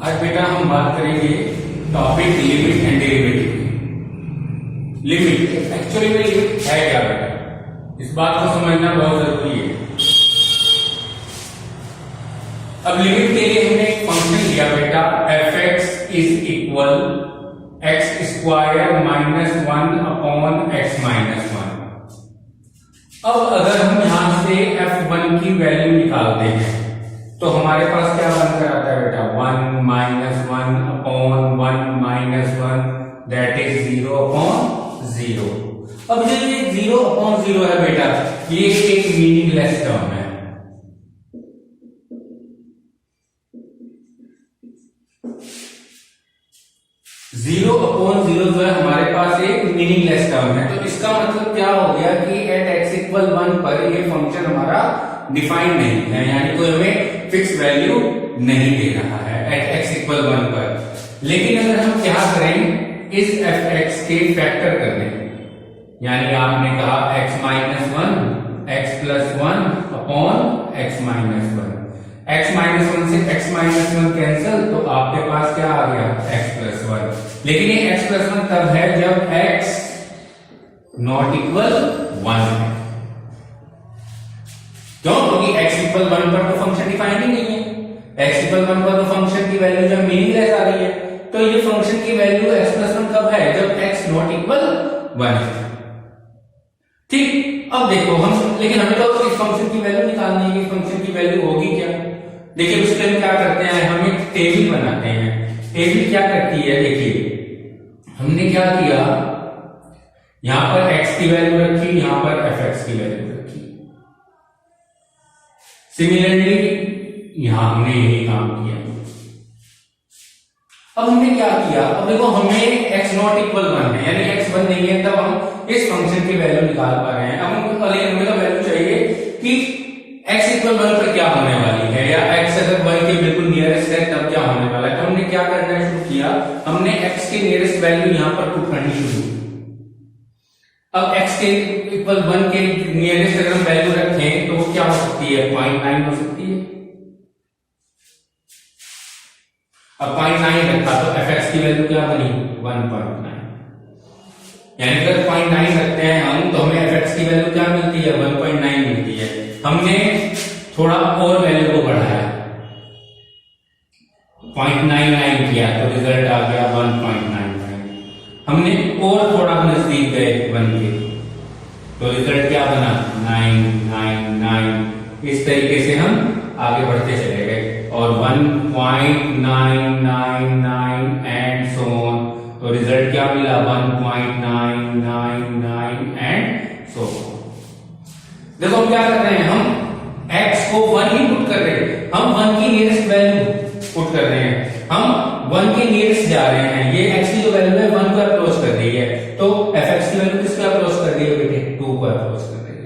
आज बेटा हम बात करेंगे topic limit and derivative. Limit actually में लिमिट है क्या बेटा, इस बात को समझना बहुत जरूरी है। अब लिमिट के लिए हमने एक फंक्शन लिया बेटा, F x is equal x square minus 1 upon x minus 1। अब अगर हम यहां से f1 की वैल्यू निकालते हैं तो हमारे पास क्या बनकर आता है बेटा, 1 minus 1 upon 1 minus 1 that is 0 upon 0। अब जो ये 0 अपॉन 0 है बेटा, ये एक मीनिंगलेस टर्म है। जीरो अपॉन 0 जो है हमारे पास एक मीनिंगलेस टर्म है। तो इसका मतलब क्या हो गया कि एट एक्स इक्वल 1 पर ये फंक्शन हमारा डिफाइंड नहीं है, यानी कोई हमें फिक्स वैल्यू नहीं दे रहा है एट एक्स इक्वल 1 पर। लेकिन अगर हम क्या करें, इस एफ एक्स के फैक्टर कर दें, यानी आपने कहा x minus 1 x plus 1 upon x minus 1, x minus 1 से x माइनस 1 कैंसिल, तो आपके पास क्या आ गया, x प्लस 1। लेकिन ये x प्लस 1 तब है जब x नॉट इक्वल 1 है। क्यों? क्योंकि x इक्वल 1 पर तो फंक्शन डिफाइंड ही नहीं है। x इक्वल 1 पर तो फंक्शन की वैल्यू जो मीनिंगलेस आ रही है। तो ये फंक्शन की वैल्यू x प्लस 1 कब है, जब x नॉट इक्वल 1 है। ठीक, अब देखो हम, लेकिन हमें तो इस फंक्शन की वैल्यू निकालनी है कि फंक्शन की वैल्यू होगी क्या। देखिए उसके लिए क्या करते हैं, हम एक टेबल बनाते हैं। टेबल क्या करती है, देखिए हमने क्या किया, यहां पर x की वैल्यू रखी, यहां पर fx की वैल्यू रखी। सिमिलरली यहां हमने यही काम किया। अब हमने क्या किया, अब देखो हमें x नॉट इक्वल 1 है, यानी x 1 नहीं है, तब हम इस फंक्शन की वैल्यू निकाल पा रहे हैं। अब हमको हमें तो वैल्यू चाहिए कि x इक्वल 1 पर क्या होने वाली है, या x अगर 1 के बिल्कुल नियरेस्ट है तब क्या होने वाला है। तो हमने क्या करना शुरू किया, हमने x की नियरेस्ट वैल्यू यहां पर पुट करनी शुरू की। अब x के इक्वल 1 के नियरेस्ट अगर हम वैल्यू रखें तो वो क्या हो सकती है, 0.9 हो सकती है। अब 0.9 रखा तो fx की वैल्यू क्या बनी, 1.9। यानी अगर 0.9 रखते हैं हम तो हमें fx की वैल्यू क्या मिलती है, 1.9 मिलती है। हमने थोड़ा और वैल्यू को बढ़ाया, 0.99 किया तो रिजल्ट आ गया 1.99। हमने और थोड़ा नजदीक गए 1 के, तो रिजल्ट क्या बना, 999। इस तरीके से हम आगे बढ़ते चले गए और 1.999 एंड सो ऑन, तो रिजल्ट क्या मिला, 1.999 एंड सो ऑन। देखो हम क्या कर रहे हैं, हम x को 1 ही पुट कर रहे हैं, हम 1 की नियरेस्ट वैल्यू पुट कर रहे हैं, हम 1 के नियरेस्ट जा रहे हैं। ये x की जो वैल्यू है 1 को अप्रोच कर रही है, तो fx की वैल्यू किसको अप्रोच कर रही है बेटे, 2 को अप्रोच कर रही है।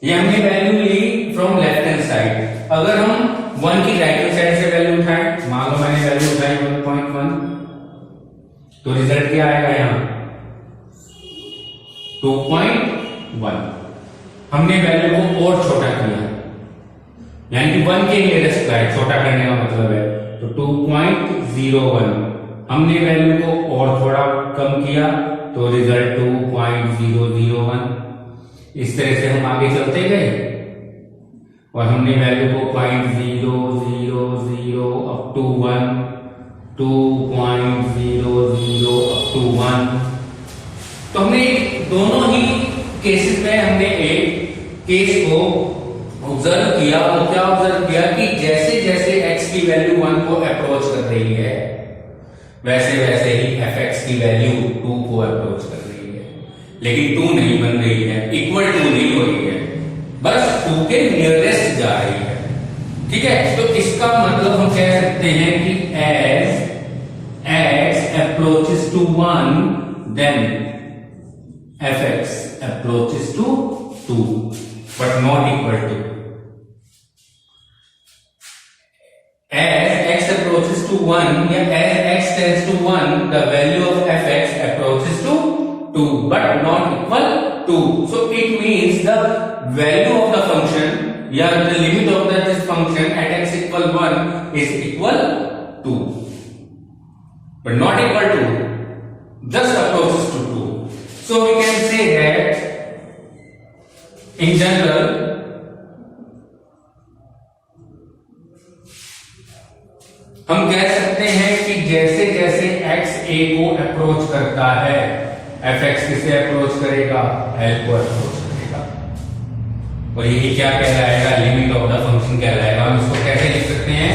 ये हमने वैल्यू ली फ्रॉम लेफ्ट हैंड साइड। अगर हम 1 की राइट हैंड साइड से वैल्यू उठाएं, मान लो मैंने वैल्यू उठाई 1.1, तो रिजल्ट क्या आएगा यहां, 2.1। हमने वैल्यू को और छोटा किया, यानी कि 1 के नियरेस्ट का है, छोटा करने का मतलब है, तो 2.01। हमने वैल्यू को और थोड़ा कम किया तो रिजल्ट 2.001। इस तरह से हम आगे चलते गए और हमने वैल्यू को 0.000 अप टू 1, 2.00 अप टू 1। तो हमने दोनों ही केसेस में हमने एक केस को ऑब्जर्व किया, और क्या ऑब्जर्व किया कि जैसे जैसे x की वैल्यू 1 को अप्रोच कर रही है, वैसे वैसे ही fx की वैल्यू 2 को अप्रोच कर रही है। लेकिन 2 नहीं बन रही है, इक्वल 2 नहीं हो रही है, बस 2 के नियरेस्ट जा रही है। ठीक है, तो इसका मतलब हम कह सकते हैं कि as x approaches to 1 then fx approaches to 2 but not equal to। As x approaches to 1 या as x tends to 1, the value of fx approaches to 2 but not equal to। So it means the value of the function या the limit of this function at x equal 1 is equal 2, but not equal to, just approaches to 2. So we can say that in general हम कह सकते हैं कि जैसे जैसे x a को approach करता है, fx किसे अप्रोच करेगा, l को अप्रोच करेगा, और यही क्या कहलाएगा, लिमिट ऑफ द फंक्शन कहलाएगा। हम इसको कैसे लिख सकते हैं,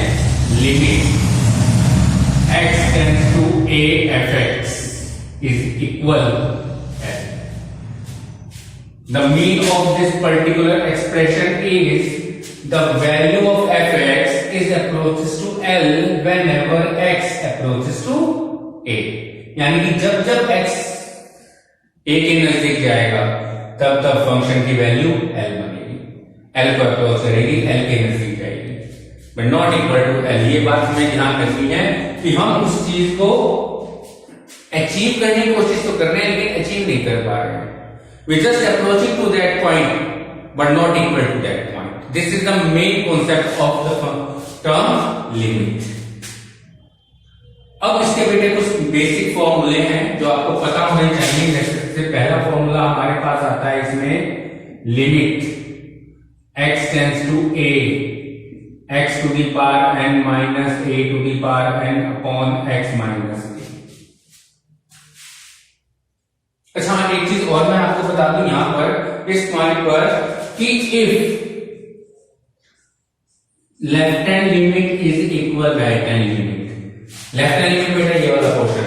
limit x tends to a fx is equal, the mean of this particular expression is the value of fx is approaches to L whenever x approaches to a, यानी कि जब जब x a के नजदीक जाएगा तब तब फंक्शन की वैल्यू L बनेगी, L को अप्रोच करेगी, L के नजदीक जाएगी, but not equal to L। ये बात हमें ध्यान रखनी है कि हम उस चीज को अचीव करने की कोशिश तो कर रहे हैं लेकिन अचीव नहीं कर पा रहे हैं। We just approaching to that point, but not equal to that point. This is the main concept of the term limit. अब इसके बेटे कुछ बेसिक फॉर्मूले हैं जो आपको पता होने चाहिए। जैसे पहला फॉर्मूला हमारे पास आता है इसमें, limit x tends to a x to the power n minus a to the power n upon x minus a। अच्छा, एक चीज और मैं आपको बता दूं यहां पर इस पॉइंट पर कि if left hand limit is equal right hand limit, left hand limit बेटा ये वाला पोर्शन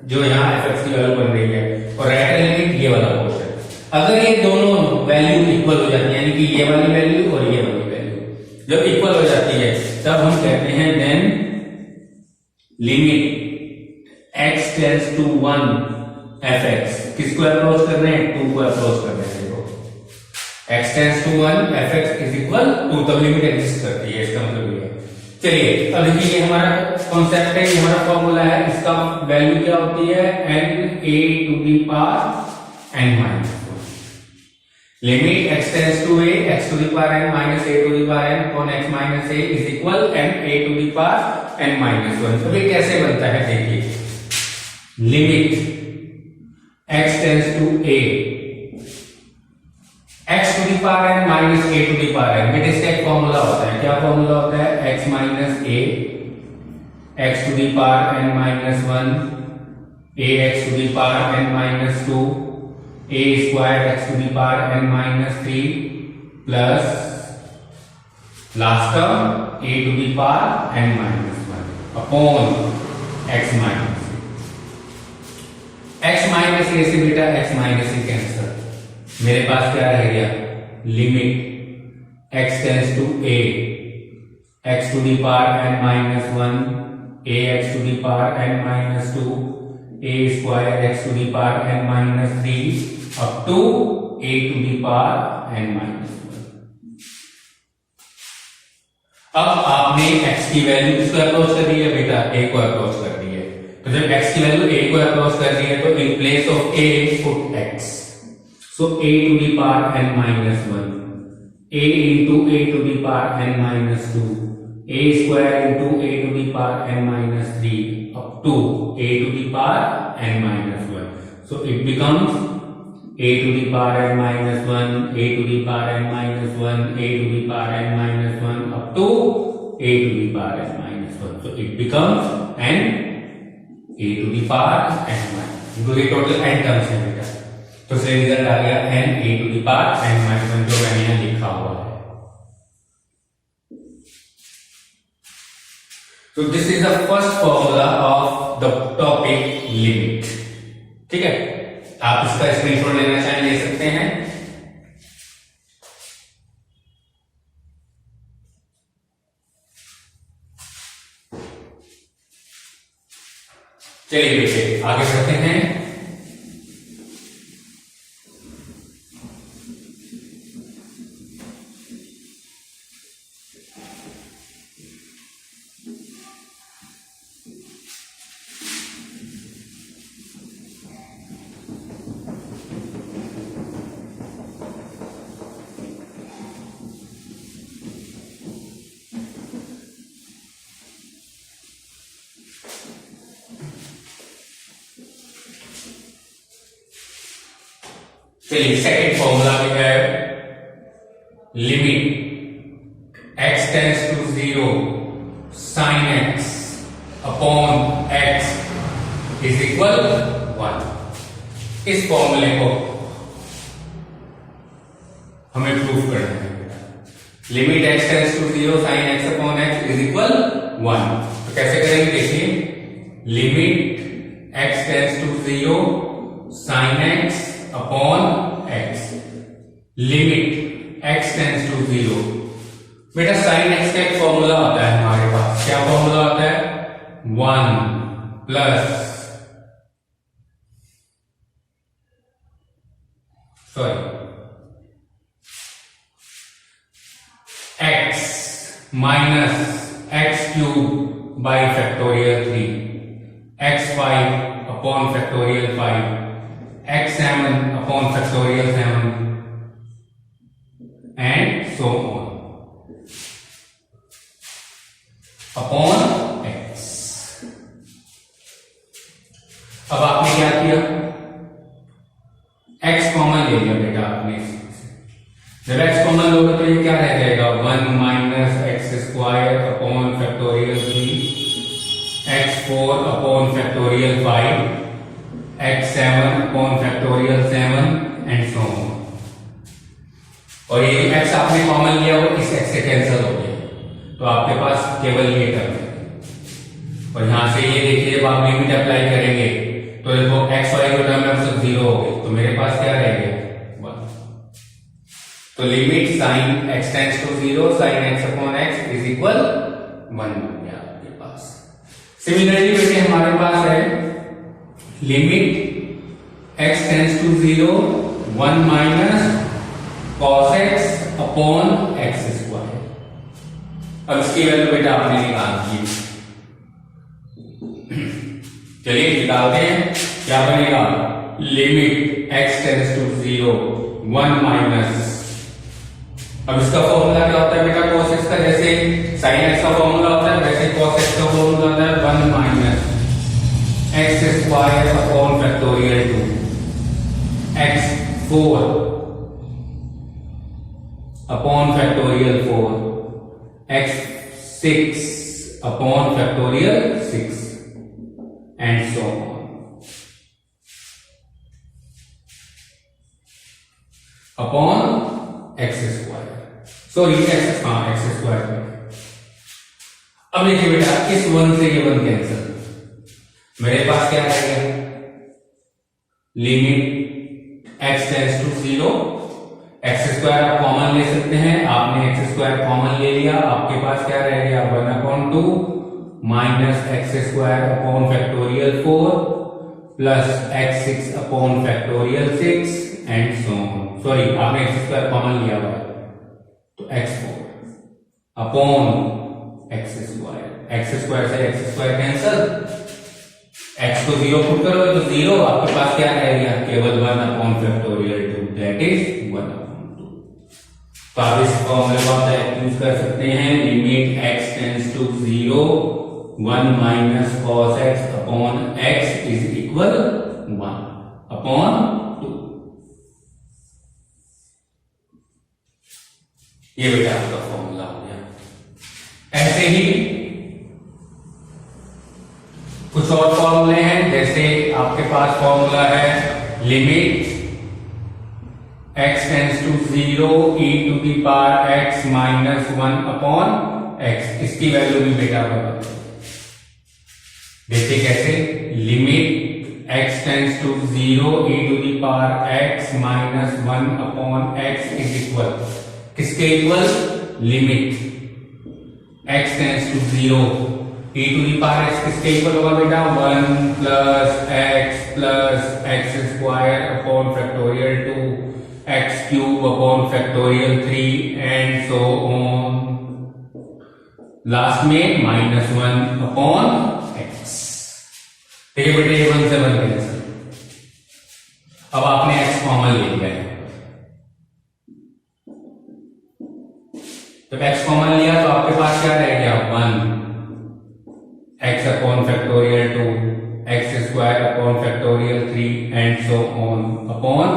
जो यहां fx की वैल्यू बन रही है, और राइट हैंड लिमिट ये वाला पोर्शन, अगर ये दोनों वैल्यू इक्वल हो जाती है, यानी कि ये वाली वैल्यू और ये वाली वैल्यू जब इक्वल हो जाती है तब हम कहते हैं then limit x tends to 1 fx, किसको अप्रोच कर रहे हैं, 2 को अप्रोच कर रहे हैं। देखो x tends to 1 fx is equal 2, तब लिमिट एग्जिस्ट करती है, इसका मतलब ये है। चलिए अब देखिए, ये हमारा कॉन्सेप्ट है, ये हमारा फॉर्मूला है, इसका वैल्यू क्या होती है, n a to the power n minus 1। Limit x tends to a x to the power n minus a to the power n upon x minus a is equal n a to the power n minus 1। तो ये कैसे बनता है, देखिए, limit x tends to a x to the power n minus a to the power n, बेटा इसका एक formula होता है, क्या फॉर्मूला होता है, x minus a x to the power n minus 1 a x to the power n minus 2 a square x to the power n minus 3 plus last term a to the power n minus 1 upon x minus x minus a से बेटा x minus ए cancel, मेरे पास क्या रह गया, limit x tends to a x to the power n minus 1 a x to the power n minus 2 a square x to the power n minus 3 up to a to the power n minus 1। अब आपने x की value किसको approach कर दी है, बेटा a को approach कर दी है। तो जब x की वैल्यू a को अप्रोच कर दी है तो in place of a put x, so a to the power n minus 1 a into a to the power n minus 2 a square into a to the power n minus 3 up to a to the power n minus 1. So it becomes a to the power n minus 1 a to the power n minus 1 a to the power n minus 1 up to a to the power n minus 1. So it becomes n a to the power n minus, क्योंकि total n terms है बेटा, तो इसलिए result आ गया n a to the power n minus 1 जो मैंने यहाँ लिखा हुआ है। So this is the first formula of the topic limit. ठीक है, आप इसका स्क्रीनशॉट लेना चाहें ले सकते हैं। चलिए बेटे आगे बढ़ते हैं। चलिए सेकंड फॉर्मूला में है limit x tends to 0 sin x upon x is equal 1। इस फॉर्मूले को हमें प्रूफ करना है। Limit x tends to 0 sin x upon x is equal 1। तो कैसे करेंगे देखिए, limit x tends to 0 sin x upon x, limit x tends to 0। बेटा sin x का एक फॉर्मूला होता है हमारे पास, क्या फॉर्मूला होता है, 1 plus x minus x cube by factorial 3, x5 upon factorial 5, x7 upon factorial 7 and so on upon x। अब आपने क्या किया, x कॉमन ले लिया बेटा आपने। जब x कॉमन लोगे तो ये क्या रह जाएगा, 1 minus x square upon factorial 3, x4 upon factorial 5, x7 upon factorial 7 and so on. और ये x आपने कॉमन लिया हो, इस x से कैंसिल हो गया, तो आपके पास केवल ये टर्म है। और यहां से ये देखिए, जब आप लिमिट अप्लाई करेंगे तो देखो x y जो टर्म है सब 0 हो गई, तो मेरे पास क्या रह गया, 1। तो limit sin x tends to 0 sin x upon x is equal 1 बन गया आपके पास। सिमिलरली बेटे हमारे पास है limit x tends to 0 1 minus cos x upon x square. अब इसकी वैल्यू बेटा आपने निकालनी है, चलिए निकालते हैं। क्या बनेगा, limit x tends to 0 1 minus, अब इसका फॉर्मूला क्या होता है बेटा, cos x का, जैसे sin x का फॉर्मूला होता है वैसे cos x का फॉर्मूला होता है 1 minus x square upon factorial 2, x4 upon factorial 4, x6 upon factorial 6 and so on upon x square, sorry x square. अब देखिए बेटा, इस 1 से ये 1 कैंसिल, मेरे पास क्या रह गया, limit x tends to 0, x square आप कॉमन ले सकते हैं, आपने एक्स स्क्वायर कॉमन ले लिया, आपके पास क्या रह गया, 1/2 minus x square upon factorial 4 plus x6 upon factorial 6 and so on. Sorry, आपने एक्स स्क्वायर कॉमन लिया हुआ है, तो x4 upon x square, x square से एक्स स्क्वायर कैंसिल, x को 0 पुट करो तो 0, आपके पास क्या रह गया, केवल 1 अपॉन फैक्टोरियल 2 दैट इज 1/2। तो आप इस फॉर्मूले को यूज कर सकते हैं, limit x tends to 0 1 minus cos x upon x is equal 1 upon 2। ये बेटा आपका फॉर्मूला हो गया। ऐसे ही कुछ और फॉर्मूले हैं, जैसे आपके पास फॉर्मूला है limit x tends to 0 e to the power x minus 1 upon x, इसकी वैल्यू भी बेटा बता देखिए कैसे, limit x tends to 0 e to the power x minus 1 upon x is equal, किसके equal, limit x tends to 0 e to the power x किसके equal होगा बेटा, 1 plus x square upon factorial 2 x cube upon factorial 3 and so on, last में -1 upon x। ठीक है बेटे, 1 से 1 cancel. अब आपने x कॉमन ले लिया है, तो x कॉमन लिया तो आपके पास क्या रह गया, 1 x upon factorial 2 x square upon factorial 3 and so on upon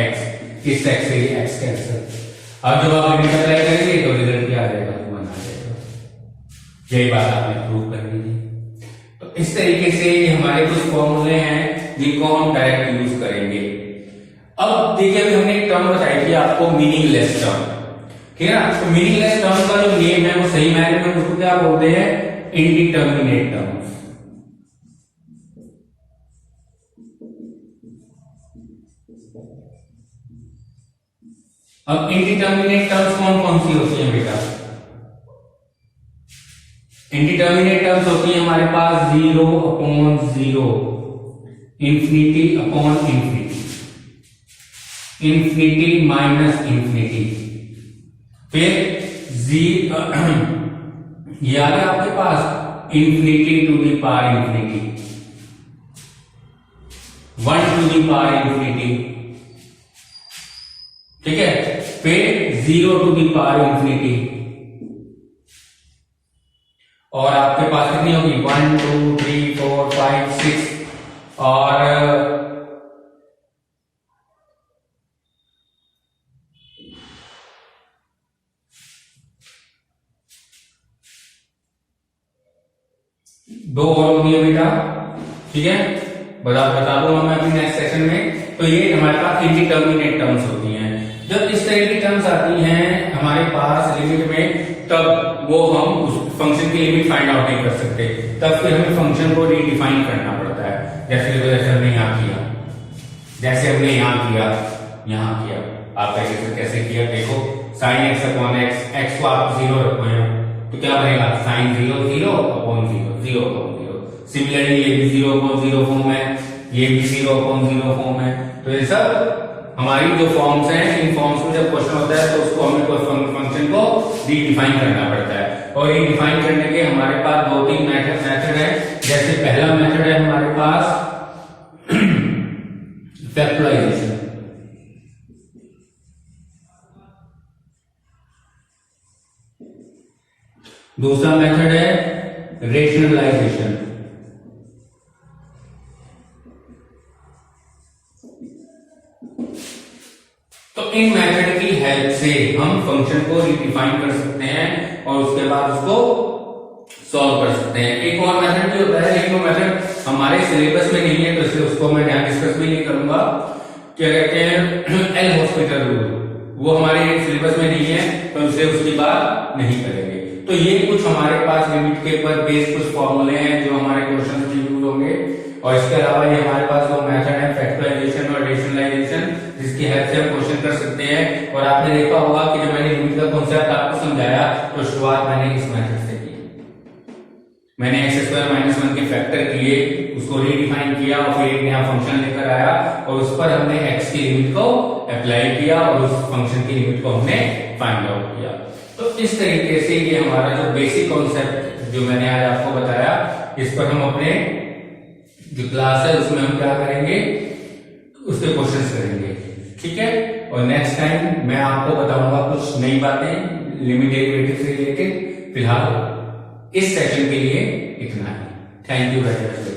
x। इस x से ये x कैंसिल। अब जब आप लिमिट अप्लाई करेंगे तो रिजल्ट क्या आ जाएगा, 1 आ जाएगा। यही बात आपने प्रूव करनी थी। तो इस तरीके से हमारे कुछ फॉर्मूले हैं जिनको हम डायरेक्ट यूज करेंगे। अब देखिए अभी हमने एक टर्म बताई थी आपको, मीनिंगलेस टर्म, ठीक है ना। तो मीनिंगलेस टर्म का जो नेम है वो सही मायने में उसको क्या बोलते हैं, इंडिटर्मिनेट टर्म्स। अब इंडिटर्मिनेट टर्म्स कौन कौन सी होती हैं बेटा? इंडिटर्मिनेट टर्म्स होती है हमारे पास 0 upon 0, infinity upon infinity, infinity minus infinity, फिर ये आ गया आपके पास infinity to the power infinity, 1 to the power infinity, ठीक है। फिर 0 टू द पावर इंफिनिटी, और आपके पास कितनी होगी 1 2 3 4 5 6 और 2 और होगी बेटा, ठीक है। बता दूंगा मैं अभी नेक्स्ट सेशन में। तो ये हमारे पास इंडिटर्मिनेट टर्म्स होती हैं। जब इस तरह की टर्म्स आती हैं हमारे पास लिमिट में, तब वो हम उस फंक्शन की लिमिट फाइंड आउट नहीं कर सकते, तब फिर हमें फंक्शन को रीडिफाइन करना पड़ता है। जैसे हमने यहाँ किया, जैसे हमने यहाँ किया, यहाँ किया, आप कैसे किया देखो, sine x upon x, x को आप 0 रखो हैं तो क्या बनेगा, साइन 0 0 अपॉन 0 0 अपॉन 0। सिमिलरली ये भी 0 अपॉन 0 फॉर्म है, ये भी 0 अपॉन 0 फॉर्म है। तो ये सब हमारी जो फॉर्म्स हैं, इन फॉर्म्स में जब क्वेश्चन होता है तो उसको हमें कोई फंक्शन को रीडिफाइन करना पड़ता है। और रीडिफाइन करने के हमारे पास 2-3 मेथड है। जैसे पहला मेथड है हमारे पास फैक्टराइजेशन, दूसरा मेथड है रेशनलाइजेशन, तो इन मेथड की हेल्प से हम फंक्शन को रिडिफाइन कर सकते हैं और उसके बाद उसको सॉल्व कर सकते हैं। एक और मेथड भी होता है, लेकिन वो मेथड हमारे सिलेबस में नहीं है तो इसलिए उसको मैं यहाँ डिस्कस भी नहीं करूंगा। क्या कहते हैं एल हॉस्पिटल रूल, वो हमारे सिलेबस में नहीं है तो इसलिए उसकी बात नहीं करेंगे। तो ये कुछ हमारे पास लिमिट के ऊपर बेस्ड कुछ फॉर्मूले हैं जो हमारे क्वेश्चन में यूज होंगे। और इसके अलावा ये हमारे पास दो मेथड है, फैक्टराइजेशन और रेशनलाइजेशन, जिसकी हेल्प से हम क्वेश्चन कर सकते हैं। और आपने देखा होगा कि जब मैंने लिमिट का कॉन्सेप्ट आपको समझाया तो शुरुआत मैंने इस मेथड से की। मैंने x² - 1 के फैक्टर किए, उसको रीडिफाइन किया और फिर एक नया फंक्शन लेकर आया और उस पर हमने x की लिमिट को अप्लाई किया और उस फंक्शन की लिमिट को हमने फाइंड आउट किया। तो इस तरीके से ये हमारा जो बेसिक कॉन्सेप्ट जो मैंने आज आपको बताया, इस पर हम अपने जो क्लास है उसमें हम क्या करेंगे, उसके क्वेश्चंस करेंगे, ठीक है। और नेक्स्ट टाइम मैं आपको बताऊंगा कुछ नई बातें लिमिट डेरिवेटिव से रिलेटेड। फिलहाल इस सेशन के लिए इतना ही। Thank you very much.